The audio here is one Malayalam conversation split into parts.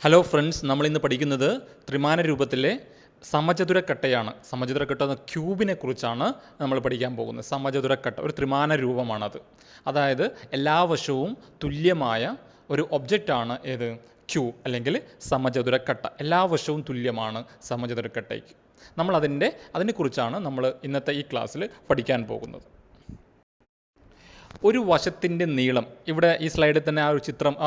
ഹലോ ഫ്രണ്ട്സ്, നമ്മളിന്ന് പഠിക്കുന്നത് ത്രിമാന രൂപത്തിലെ സമചതുരക്കട്ടയാണ്. സമചതുരക്കട്ട എന്ന ക്യൂബിനെ കുറിച്ചാണ് നമ്മൾ പഠിക്കാൻ പോകുന്നത്. സമചതുരക്കട്ട ഒരു ത്രിമാന രൂപമാണത്. അതായത് എല്ലാ വശവും തുല്യമായ ഒരു ഒബ്ജക്റ്റാണ് ഏത് ക്യൂബ് അല്ലെങ്കിൽ സമചതുരക്കട്ട. എല്ലാ വശവും തുല്യമാണ് സമചതുരക്കട്ടയ്ക്ക്. അതിനെക്കുറിച്ചാണ് നമ്മൾ ഇന്നത്തെ ഈ ക്ലാസ്സിൽ പഠിക്കാൻ പോകുന്നത്. ഒരു വശത്തിൻ്റെ നീളം, ഇവിടെ ഈ സ്ലൈഡിൽ തന്നെ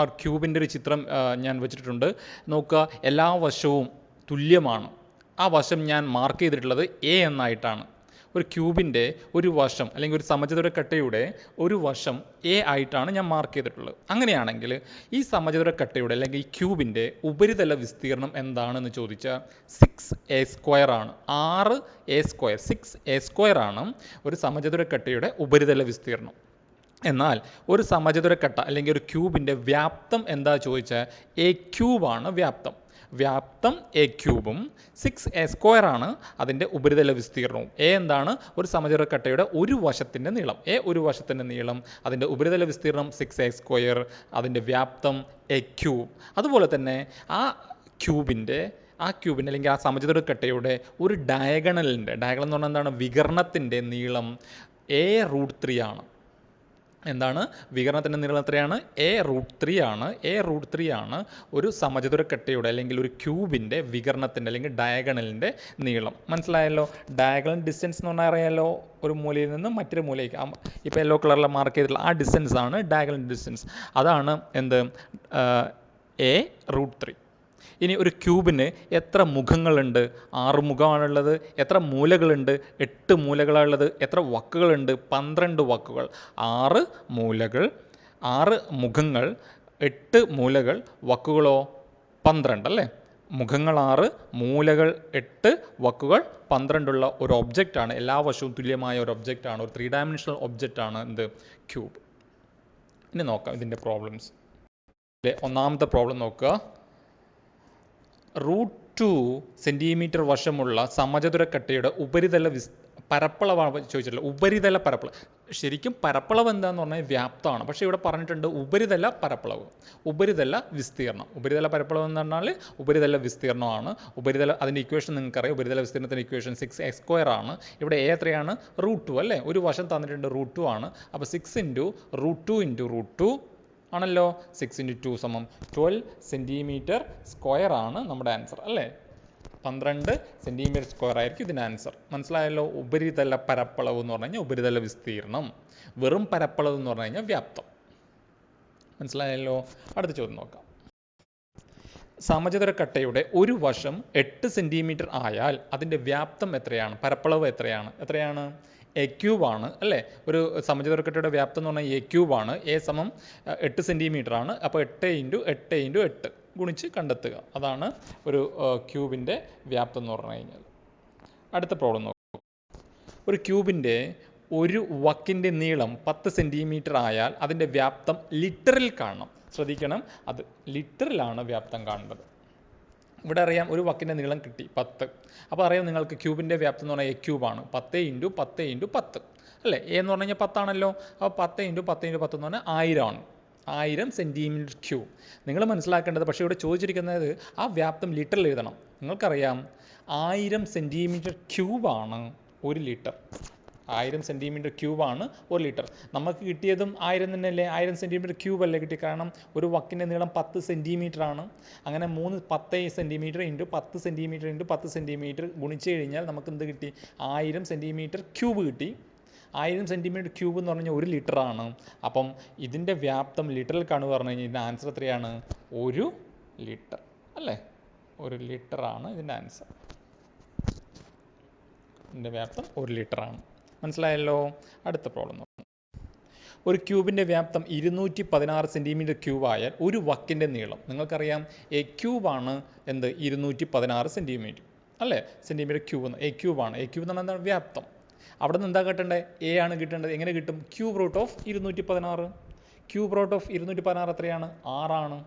ആ ക്യൂബിൻ്റെ ഒരു ചിത്രം ഞാൻ വെച്ചിട്ടുണ്ട്. നോക്കുക, എല്ലാ വശവും തുല്യമാണ്. ആ വശം ഞാൻ മാർക്ക് ചെയ്തിട്ടുള്ളത് എ എന്നായിട്ടാണ്. ഒരു ക്യൂബിൻ്റെ ഒരു വശം അല്ലെങ്കിൽ ഒരു സമചതുരക്കട്ടയുടെ ഒരു വശം എ ആയിട്ടാണ് ഞാൻ മാർക്ക് ചെയ്തിട്ടുള്ളത്. അങ്ങനെയാണെങ്കിൽ ഈ സമചതുരക്കട്ടയുടെ അല്ലെങ്കിൽ ഈ ക്യൂബിൻ്റെ ഉപരിതല വിസ്തീർണം എന്താണെന്ന് ചോദിച്ചാൽ 6a² ആണ്. 6a², 6a² ആണ് ഒരു സമചതുരക്കട്ടയുടെ ഉപരിതല വിസ്തീർണം. എന്നാൽ ഒരു സമചതുരക്കട്ട അല്ലെങ്കിൽ ഒരു ക്യൂബിൻ്റെ വ്യാപ്തം എന്താ ചോദിച്ചാൽ എ ക്യൂബാണ് വ്യാപ്തം. എ ക്യൂബും 6a² ആണ് അതിൻ്റെ ഉപരിതല വിസ്തീർണവും. എ എന്താണ്? ഒരു സമചതുരക്കട്ടയുടെ ഒരു വശത്തിൻ്റെ നീളം. ഒരു വശത്തിൻ്റെ നീളം, അതിൻ്റെ ഉപരിതല വിസ്തീർണം 6a², അതിൻ്റെ വ്യാപ്തം എ ക്യൂബ്. അതുപോലെ തന്നെ ആ ക്യൂബിൻ്റെ അല്ലെങ്കിൽ ആ സമചതുരക്കട്ടയുടെ ഒരു ഡയഗണൽ എന്ന് പറഞ്ഞാൽ എന്താണ്? വികർണത്തിൻ്റെ നീളം a√3 ആണ്. എന്താണ്? വികരണത്തിൻ്റെ നീളം എത്രയാണ്? a√3 ആണ്. a√3 ആണ് ഒരു സമചതുരക്കട്ടയുടെ അല്ലെങ്കിൽ ഒരു ക്യൂബിൻ്റെ വികരണത്തിൻ്റെ അല്ലെങ്കിൽ ഡയഗണലിൻ്റെ നീളം. മനസ്സിലായല്ലോ? ഡയഗണൽ ഡിസ്റ്റൻസ് എന്ന് പറഞ്ഞാൽ അറിയാമല്ലോ, ഒരു മൂലയിൽ നിന്ന് മറ്റൊരു മൂലയ്ക്ക്. ഇപ്പോൾ യെല്ലോ കളറിൽ മാർക്ക് ചെയ്തിട്ടുള്ള ആ ഡിസ്റ്റൻസ് ആണ് ഡയഗണൽ ഡിസ്റ്റൻസ്. അതാണ് എന്ത്? a√3. ഇനി ഒരു ക്യൂബിന് എത്ര മുഖങ്ങളുണ്ട്? 6 മുഖമാണുള്ളത്. എത്ര മൂലകളുണ്ട്? 8 മൂലകളാണുള്ളത്. എത്ര വക്കുകളുണ്ട്? 12 വക്കുകൾ. 6 മൂലകൾ, 6 മുഖങ്ങൾ, 8 മൂലകൾ, വക്കുകളോ 12 അല്ലേ? മുഖങ്ങൾ 6, മൂലകൾ 8, വക്കുകൾ 12 ഉള്ള ഒരു ഒബ്ജക്റ്റാണ്. എല്ലാ വശവും തുല്യമായ ഒരു ഒബ്ജക്റ്റാണ്. ഒരു 3 ഡയമെൻഷണൽ ഒബ്ജക്റ്റാണ് എന്ത്? ക്യൂബ്. ഇനി നോക്കാം ഇതിൻ്റെ പ്രോബ്ലംസ്. ഒന്നാമത്തെ പ്രോബ്ലം നോക്കുക. √2 സെൻറ്റിമീറ്റർ വശമുള്ള സമചതുരക്കട്ടയുടെ ഉപരിതല പരപ്പളവാണ് ചോദിച്ചിട്ടുള്ളത്. ഉപരിതല പരപ്പളവ്. ശരിക്കും പരപ്പളവ് എന്താന്ന് പറഞ്ഞാൽ വ്യാപ്തമാണ്. പക്ഷേ ഇവിടെ പറഞ്ഞിട്ടുണ്ട് ഉപരിതല പരപ്പളവ്, ഉപരിതല വിസ്തീർണം. ഉപരിതല പരപ്പളവ് എന്ന് പറഞ്ഞാൽ ഉപരിതല വിസ്തീർണമാണ്. അതിൻ്റെ ഇക്വേഷൻ നിങ്ങൾക്കറിയാം. ഉപരിതല വിസ്തീർണത്തിൻ്റെ ഇക്വേഷൻ 6a² ആണ്. ഇവിടെ a എത്രയാണ്? √2 അല്ലേ? ഒരു വശം തന്നിട്ടുണ്ട് √2 ആണ്. അപ്പോൾ 6 × √2 × √2 ആണല്ലോ. 6 × 2 = 12 cm² ആണ് നമ്മുടെ ആൻസർ അല്ലേ? 12 cm² ആയിരിക്കും ഇതിൻ്റെ ആൻസർ. മനസ്സിലായല്ലോ? ഉപരിതല പരപ്പളവ് എന്ന് പറഞ്ഞു കഴിഞ്ഞാൽ ഉപരിതല വിസ്തീർണം. വെറും പരപ്പളവ് എന്ന് പറഞ്ഞു കഴിഞ്ഞാൽ വ്യാപ്തം. മനസ്സിലായല്ലോ? അടുത്ത ചോദ്യം നോക്കാം. സമചതുരക്കട്ടയുടെ ഒരു വശം 8 സെൻറ്റിമീറ്റർ ആയാൽ അതിൻ്റെ വ്യാപ്തം എത്രയാണ്? പരപ്പളവ് എത്രയാണ്? എ ക്യൂബാണ് അല്ലേ? ഒരു സമചതുരക്കട്ടയുടെ വ്യാപ്തം എന്ന് പറഞ്ഞാൽ എ ക്യൂബാണ്. a = 8 സെൻറ്റിമീറ്റർ ആണ്. അപ്പോൾ 8 × 8 × 8 ഗുണിച്ച് കണ്ടെത്തുക. അതാണ് ഒരു ക്യൂബിൻ്റെ വ്യാപ്തം എന്ന് പറഞ്ഞു കഴിഞ്ഞാൽ. അടുത്ത പ്രോബ്ലം നോക്കുക. ഒരു ക്യൂബിൻ്റെ ഒരു വക്കിൻ്റെ നീളം 10 സെൻറ്റിമീറ്റർ ആയാൽ അതിൻ്റെ വ്യാപ്തം ലിറ്ററിൽ കാണണം. ശ്രദ്ധിക്കണം, അത് ലിറ്ററിലാണ് വ്യാപ്തം കാണേണ്ടത്. ഇവിടെ അറിയാം ഒരു വക്കിൻ്റെ നീളം കിട്ടി 10. അപ്പോൾ അറിയാം നിങ്ങൾക്ക് ക്യൂബിൻ്റെ വ്യാപ്തം എന്ന് പറഞ്ഞാൽ എ ക്യൂബാണ്. 10 × 10 × 10 അല്ലേ? എ എന്ന് പറഞ്ഞു കഴിഞ്ഞാൽ 10 ആണല്ലോ. അപ്പോൾ 10 × 10 × 10 എന്ന് പറഞ്ഞാൽ 1000 ആണ്. 1000 സെൻറ്റിമീറ്റർ ക്യൂബ്. നിങ്ങൾ മനസ്സിലാക്കേണ്ടത്, പക്ഷേ ഇവിടെ ചോദിച്ചിരിക്കുന്നത് ആ വ്യാപ്തം ലിറ്ററിൽ എഴുതണം. നിങ്ങൾക്കറിയാം 1000 സെൻറ്റിമീറ്റർ ക്യൂബാണ് 1 ലിറ്റർ. 1000 സെൻറ്റിമീറ്റർ ക്യൂബാണ് 1 ലിറ്റർ. നമുക്ക് കിട്ടിയതും 1000 തന്നെയല്ലേ? 1000 സെൻറ്റിമീറ്റർ ക്യൂബ് അല്ലേ കിട്ടി? കാരണം ഒരു വക്കിൻ്റെ നീളം 10 സെൻറ്റിമീറ്റർ ആണ്. അങ്ങനെ 10 സെൻറ്റിമീറ്റർ × 10 സെൻറ്റിമീറ്റർ × 10 സെൻറ്റിമീറ്റർ ഗുണിച്ച് കഴിഞ്ഞാൽ നമുക്ക് എന്ത് കിട്ടി? 1000 സെൻറ്റിമീറ്റർ ക്യൂബ് കിട്ടി. 1000 സെൻറ്റിമീറ്റർ ക്യൂബ് എന്ന് പറഞ്ഞാൽ 1 ലിറ്റർ ആണ്. അപ്പം ഇതിൻ്റെ വ്യാപ്തം ലിറ്ററിൽ കാണുക പറഞ്ഞു കഴിഞ്ഞാൽ ഇതിൻ്റെ ആൻസർ എത്രയാണ്? 1 ലിറ്റർ അല്ലേ? 1 ലിറ്റർ ആണ് ഇതിൻ്റെ ആൻസർ. ഇതിൻ്റെ വ്യാപ്തം 1 ലിറ്റർ ആണ്. മനസ്സിലായല്ലോ? അടുത്ത പ്രോബ്ലം നോക്കാം. ഒരു ക്യൂബിൻ്റെ വ്യാപ്തം 216 സെൻറ്റിമീറ്റർ ക്യൂബ് ആയാൽ ഒരു വക്കിൻ്റെ നീളം, നിങ്ങൾക്കറിയാം എ ക്യൂബാണ് എന്ത്? 216 സെൻറ്റിമീറ്റർ അല്ലേ? സെൻറ്റിമീറ്റർ ക്യൂബ് എ ക്യൂബാണ്. എ ക്യൂബ് എന്ന് പറഞ്ഞാൽ എന്താണ്? വ്യാപ്തം. അവിടെ നിന്ന് എന്താ കിട്ടേണ്ടത്? എ ആണ് കിട്ടേണ്ടത്. എങ്ങനെ കിട്ടും? Cube root of 216. Cube root of 216 എത്രയാണ്? 6 ആണ്.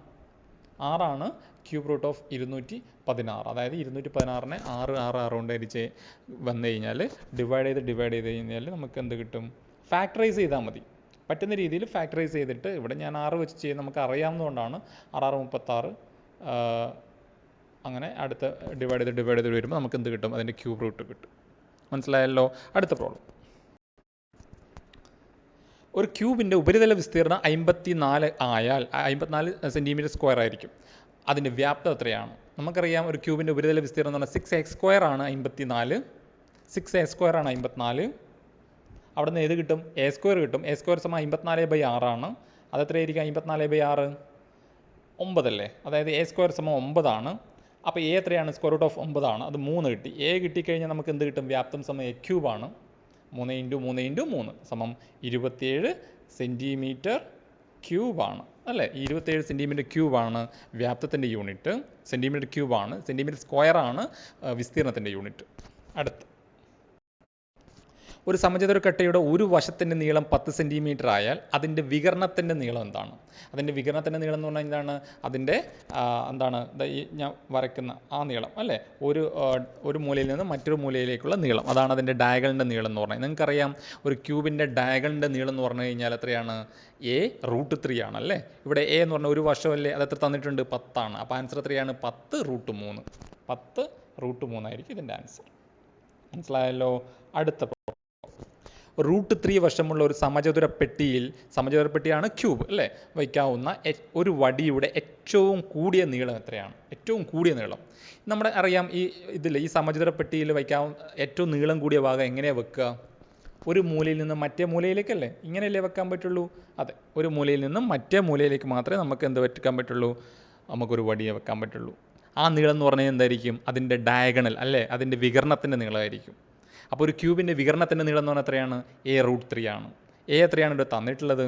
6 ആണ് ക്യൂബ് റൂട്ട് ഓഫ് 216. അതായത് 216നെ 6 കൊണ്ട് ഹരിച്ച് വന്നു കഴിഞ്ഞാൽ ഡിവൈഡ് ചെയ്ത് കഴിഞ്ഞാൽ നമുക്ക് എന്ത് കിട്ടും? ഫാക്ടറൈസ് ചെയ്താൽ മതി. പറ്റുന്ന രീതിയിൽ ഫാക്ടറൈസ് ചെയ്തിട്ട് ഇവിടെ ഞാൻ 6 വെച്ച് ചെയ്ത് നമുക്ക് അറിയാവുന്നതുകൊണ്ടാണ് 6 36 അങ്ങനെ അടുത്ത ഡിവൈഡ് ചെയ്ത് വരുമ്പോൾ നമുക്ക് എന്ത് കിട്ടും? അതിൻ്റെ ക്യൂബ് റൂട്ട് കിട്ടും. മനസ്സിലായല്ലോ? അടുത്ത പ്രോബ്ലം. ഒരു ക്യൂബിൻ്റെ ഉപരിതല വിസ്തീർണ്ണം 54 ആയാൽ 54 സെൻറ്റിമീറ്റർ സ്ക്വയർ ആയിരിക്കും. അതിൻ്റെ വ്യാപ്തം എത്രയാണ്? നമുക്കറിയാം ഒരു ക്യൂബിൻ്റെ ഉപരിതല വിസ്തീർണ്ണം എന്ന് പറഞ്ഞാൽ 6a² ആണ് 54. 6a² ആണ് 54. അവിടെ നിന്ന് ഏത് കിട്ടും? a² കിട്ടും. a² സമം 54/6 ആണ്. അതെത്രയായിരിക്കും 54/6? 9 അല്ലേ? അതായത് a² സമം 9 ആണ്. അപ്പോൾ a എത്രയാണ്? സ്ക്വയർ റൂട്ട് ഓഫ് 9 ആണ്. അത് 3 കിട്ടി. a കിട്ടിക്കഴിഞ്ഞാൽ നമുക്ക് എന്ത് കിട്ടും? വ്യാപ്തം സമം a ക്യൂബാണ്. 3 × 3 × 3 സമം 27 സെൻറ്റിമീറ്റർ ക്യൂബാണ് അല്ലേ? 27 സെൻറ്റിമീറ്റർ ക്യൂബാണ് വ്യാപ്തത്തിൻ്റെ യൂണിറ്റ്. സെൻറ്റിമീറ്റർ ക്യൂബാണ്. സെൻറ്റിമീറ്റർ സ്ക്വയറാണ് വിസ്തീർണത്തിൻ്റെ യൂണിറ്റ്. അടുത്ത്, ഒരു സമചതുരക്കട്ടയുടെ ഒരു വശത്തിൻ്റെ നീളം 10 സെൻറ്റിമീറ്റർ ആയാൽ അതിൻ്റെ വികരണത്തിൻ്റെ നീളം എന്താണ്? അതിൻ്റെ വികരണത്തിൻ്റെ നീളം എന്ന് പറഞ്ഞാൽ എന്താണ്? അതിൻ്റെ എന്താണ് ഈ ഞാൻ വരയ്ക്കുന്ന ആ നീളം അല്ലേ? ഒരു മൂലയിൽ നിന്ന് മറ്റൊരു മൂലയിലേക്കുള്ള നീളം, അതാണ് അതിൻ്റെ ഡയഗണലിൻ്റെ നീളം എന്ന് പറഞ്ഞാൽ. നിങ്ങൾക്കറിയാം ഒരു ക്യൂബിൻ്റെ ഡയഗണലിൻ്റെ നീളം എന്ന് പറഞ്ഞു കഴിഞ്ഞാൽ എത്രയാണ്? a√3 ആണ് അല്ലേ? ഇവിടെ a എന്ന് പറഞ്ഞാൽ ഒരു വശമല്ലേ? അത് എത്ര തന്നിട്ടുണ്ട്? 10 ആണ്. അപ്പോൾ ആൻസർ എത്രയാണ്? 10√3. 10√3 ആയിരിക്കും ഇതിൻ്റെ ആൻസർ. മനസ്സിലായല്ലോ? അടുത്ത √3 വശമുള്ള ഒരു സമചതുരപ്പെട്ടിയാണ് ക്യൂബ് അല്ലേ? വയ്ക്കാവുന്ന ഒരു വടിയുടെ ഏറ്റവും കൂടിയ നീളം എത്രയാണ്? ഏറ്റവും കൂടിയ നീളം നമ്മുടെ അറിയാം. ഈ സമചതുരപ്പെട്ടിയിൽ വയ്ക്കാവുന്ന ഏറ്റവും നീളം കൂടിയ ഭാഗം എങ്ങനെയാണ് വെക്കുക? ഒരു മൂലയിൽ നിന്ന് മറ്റേ മൂലയിലേക്കല്ലേ? ഇങ്ങനെയല്ലേ വെക്കാൻ പറ്റുള്ളൂ? അതെ, ഒരു മൂലയിൽ നിന്നും മറ്റേ മൂലയിലേക്ക് മാത്രമേ നമുക്ക് എന്ത് വെക്കാൻ പറ്റുള്ളൂ? നമുക്കൊരു വടിയെ വെക്കാൻ പറ്റുള്ളൂ. ആ നീളം എന്ന് പറഞ്ഞാൽ എന്തായിരിക്കും? അതിൻ്റെ ഡയഗണൽ അല്ലേ? അതിൻ്റെ വികരണത്തിൻ്റെ നീളമായിരിക്കും. അപ്പോൾ ഒരു ക്യൂബിൻ്റെ വികരണത്തിൻ്റെ നീളം എന്ന് പറഞ്ഞാൽ എത്രയാണ്? a√3 ആണ്. a എത്രയാണ് ഇവിടെ തന്നിട്ടുള്ളത്?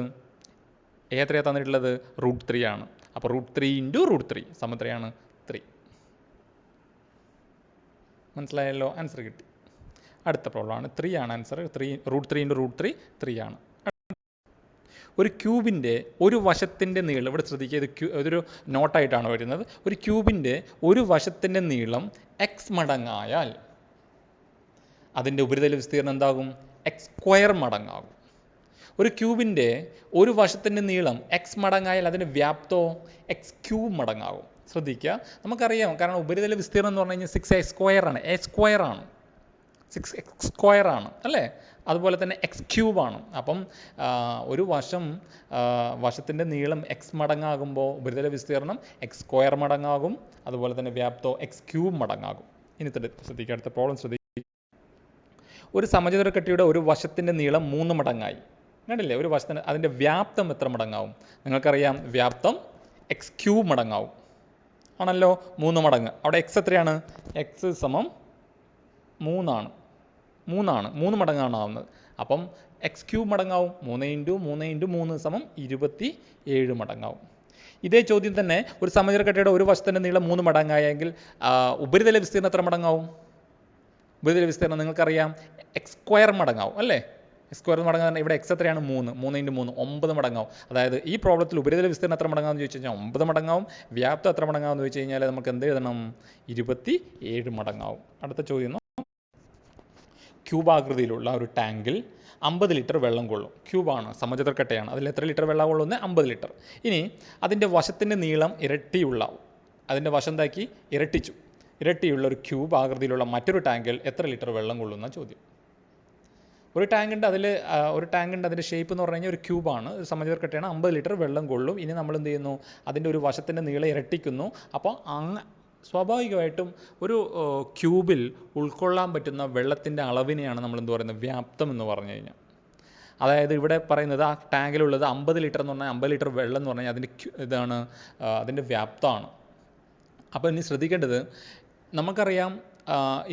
a എത്രയാണ് തന്നിട്ടുള്ളത്? √3 ആണ്. അപ്പോൾ √3 × √3 സമം എത്രയാണ്? 3. മനസ്സിലായല്ലോ? ആൻസർ കിട്ടി. അടുത്ത പ്രോബ്ലം ആണ് 3 ആണ് ആൻസർ. √3 × √3 3 ആണ്. ഒരു ക്യൂബിൻ്റെ ഒരു വശത്തിൻ്റെ നീളം, ഇവിടെ ശ്രദ്ധിക്കുക, ഇതൊരു നോട്ടായിട്ടാണ് വരുന്നത്. ഒരു ക്യൂബിൻ്റെ ഒരു വശത്തിൻ്റെ നീളം x മടങ്ങായാൽ അതിൻ്റെ ഉപരിതല വിസ്തീർണ്ണം എന്താകും? x² മടങ്ങാകും. ഒരു ക്യൂബിൻ്റെ ഒരു വശത്തിൻ്റെ നീളം x മടങ്ങായാൽ അതിൻ്റെ വ്യാപ്തമോ x³ മടങ്ങാകും. ശ്രദ്ധിക്കുക, നമുക്കറിയാം, കാരണം ഉപരിതല വിസ്തീർണ്ണം എന്ന് പറഞ്ഞു കഴിഞ്ഞാൽ 6a² ആണ്. a² ആണ്, 6x² ആണ് അല്ലേ? അതുപോലെ തന്നെ x³ ആണ്. അപ്പം ഒരു വശത്തിൻ്റെ നീളം x മടങ്ങാകുമ്പോൾ ഉപരിതല വിസ്തീർണ്ണം x² മടങ്ങാകും. അതുപോലെ തന്നെ വ്യാപ്തമോ x³ മടങ്ങാകും. ഇനി ശ്രദ്ധിക്കുക, അടുത്ത പ്രോബ്ലം ശ്രദ്ധിക്കുക. ഒരു സമചതുരക്കട്ടിയുടെ ഒരു വശത്തിൻ്റെ നീളം 3 മടങ്ങായി. കണ്ടില്ലേ? ഒരു വശത്തിന് അതിൻ്റെ വ്യാപ്തം എത്ര മടങ്ങാവും? നിങ്ങൾക്കറിയാം, വ്യാപ്തം x³ മടങ്ങാവും ആണല്ലോ. 3 മടങ്ങ്. അവിടെ x എത്രയാണ്? x സമം 3 ആണ്. 3 മടങ്ങാണ് ആവുന്നത്. അപ്പം x³ മടങ്ങാവും. 3 × 3 × 3 സമം 27 മടങ്ങാവും. ഇതേ ചോദ്യം തന്നെ ഒരു സമചതുരക്കട്ടയുടെ ഒരു വശത്തിൻ്റെ നീളം 3 മടങ്ങായെങ്കിൽ ഉപരിതല വിസ്തീർണ്ണം എത്ര മടങ്ങാവും? ഉപരിതല വിസ്തീർണ്ണം നിങ്ങൾക്കറിയാം x² മടങ്ങാവും അല്ലേ? x² മടങ്ങാൻ ഇവിടെ x എത്രയാണ്? 3 × 3 9 മടങ്ങാവും. അതായത് ഈ പ്രോബ്ലത്തിൽ ഉപരിതല വിസ്തീർണ്ണം എത്ര മടങ്ങാമെന്ന് ചോദിച്ചു കഴിഞ്ഞാൽ 9 മടങ്ങാവും. വ്യാപ്തം എത്ര മടങ്ങാമെന്ന് ചോദിച്ചു കഴിഞ്ഞാൽ നമുക്ക് എന്ത് എഴുതണം? 27 മടങ്ങാവും. അടുത്ത ചോദ്യം, ക്യൂബാകൃതിയിലുള്ള ഒരു ടാങ്കിൽ 50 ലിറ്റർ വെള്ളം കൊള്ളും. ക്യൂബാണ്, സമചതുരക്കട്ടയാണ്. അതിൽ എത്ര ലിറ്റർ വെള്ളം കൊള്ളുന്നത്? 50 ലിറ്റർ. ഇനി അതിൻ്റെ വശത്തിൻ്റെ നീളം അതിൻ്റെ വശം എന്താക്കി? ഇരട്ടിയുള്ള ഒരു ക്യൂബ് ആകൃതിയിലുള്ള മറ്റൊരു ടാങ്കിൽ എത്ര ലിറ്റർ വെള്ളം കൊള്ളുന്ന ചോദ്യം. ഒരു ടാങ്കുണ്ട്, അതിൻ്റെ ഷേപ്പ് എന്ന് പറഞ്ഞു കഴിഞ്ഞാൽ ഒരു ക്യൂബാണ്, ഒരു സമചതുരക്കട്ടയാണ്. 50 ലിറ്റർ വെള്ളം കൊള്ളും. ഇനി നമ്മൾ എന്ത് ചെയ്യുന്നു? അതിൻ്റെ ഒരു വശത്തിൻ്റെ നീളം ഇരട്ടിക്കുന്നു. അപ്പോൾ സ്വാഭാവികമായിട്ടും ഒരു ക്യൂബിൽ ഉൾക്കൊള്ളാൻ പറ്റുന്ന വെള്ളത്തിൻ്റെ അളവിനെയാണ് നമ്മൾ എന്ത് പറയുന്നത്? വ്യാപ്തം എന്ന് പറഞ്ഞു കഴിഞ്ഞാൽ. അതായത് ഇവിടെ പറയുന്നത് ആ ടാങ്കിലുള്ളത് 50 ലിറ്റർ എന്ന് പറഞ്ഞാൽ 50 ലിറ്റർ വെള്ളം എന്ന് പറഞ്ഞാൽ അതിൻ്റെ വ്യാപ്തമാണ്. അപ്പോൾ ഇനി ശ്രദ്ധിക്കേണ്ടത്, നമുക്കറിയാം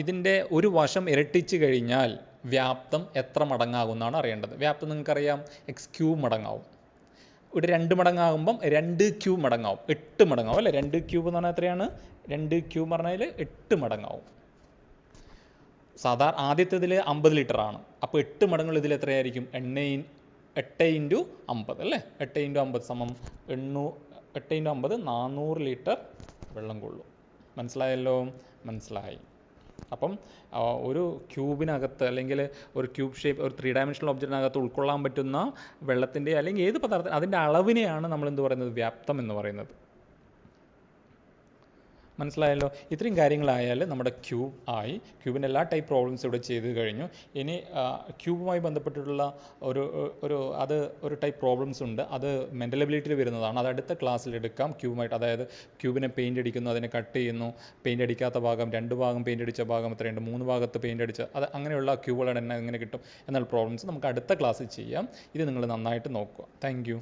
ഇതിൻ്റെ ഒരു വശം ഇരട്ടിച്ച് കഴിഞ്ഞാൽ വ്യാപ്തം എത്ര മടങ്ങാകുമെന്നാണ് അറിയേണ്ടത്. വ്യാപ്തം നിങ്ങൾക്കറിയാം x³ മടങ്ങാവും. ഇവിടെ 2 മടങ്ങാകുമ്പം 2³ മടങ്ങാവും, 8 മടങ്ങാവും അല്ലേ? 2³ എന്ന് പറഞ്ഞാൽ എത്രയാണ്? 2³ പറഞ്ഞാൽ 8 മടങ്ങാവും. സാധാരണ ആദ്യത്തേതിൽ 50 ലിറ്റർ ആണ്. അപ്പോൾ 8 മടങ്ങുള്ള ഇതിൽ എത്രയായിരിക്കും? 8 × 50 അല്ലേ? 8 × 50 സമം 8 × 50 400 ലിറ്റർ വെള്ളം കൊള്ളും. മനസ്സിലായല്ലോ? മനസ്സിലായി. അപ്പം ഒരു ക്യൂബിനകത്ത് അല്ലെങ്കിൽ ഒരു ക്യൂബ് ഷേപ്പ് ഒരു 3 ഡയമെൻഷണൽ ഒബ്ജക്റ്റിനകത്ത് ഉൾക്കൊള്ളാൻ പറ്റുന്ന വെള്ളത്തിൻ്റെ അല്ലെങ്കിൽ ഏത് പദാർത്ഥം അതിൻ്റെ അളവിനെയാണ് നമ്മൾ എന്ത് പറയുന്നത്? വ്യാപ്തം എന്ന് പറയുന്നത്. മനസ്സിലായല്ലോ. ഇത്രയും കാര്യങ്ങളായാൽ നമ്മുടെ ക്യൂബ് ആയി. ക്യൂബിൻ്റെ എല്ലാ ടൈപ്പ് പ്രോബ്ലംസ് ഇവിടെ ചെയ്ത് കഴിഞ്ഞു. ഇനി ക്യൂബുമായി ബന്ധപ്പെട്ടിട്ടുള്ള ഒരു ഒരു അത് ഒരു ടൈപ്പ് പ്രോബ്ലംസ് ഉണ്ട്. അത് മെൻ്റൽ എബിലിറ്റിയിൽ വരുന്നതാണ്. അത് അടുത്ത ക്ലാസ്സിൽ എടുക്കാം. ക്യൂബുമായിട്ട്, അതായത് ക്യൂബിനെ പെയിൻ്റ് അടിക്കുന്നു, അതിനെ കട്ട് ചെയ്യുന്നു, പെയിൻ്റ് അടിക്കാത്ത ഭാഗം, 2 ഭാഗം പെയിൻ്റ് അടിച്ച ഭാഗം എത്രയുണ്ട്, 3 ഭാഗത്ത് പെയിൻ്റ് അടിച്ച അത് അങ്ങനെയുള്ള ക്യൂബുകളുടെ എണ്ണം എങ്ങനെ കിട്ടും എന്നുള്ള പ്രോബ്ലംസ് നമുക്ക് അടുത്ത ക്ലാസ്സിൽ ചെയ്യാം. ഇത് നിങ്ങൾ നന്നായിട്ട് നോക്കുക. Thank you.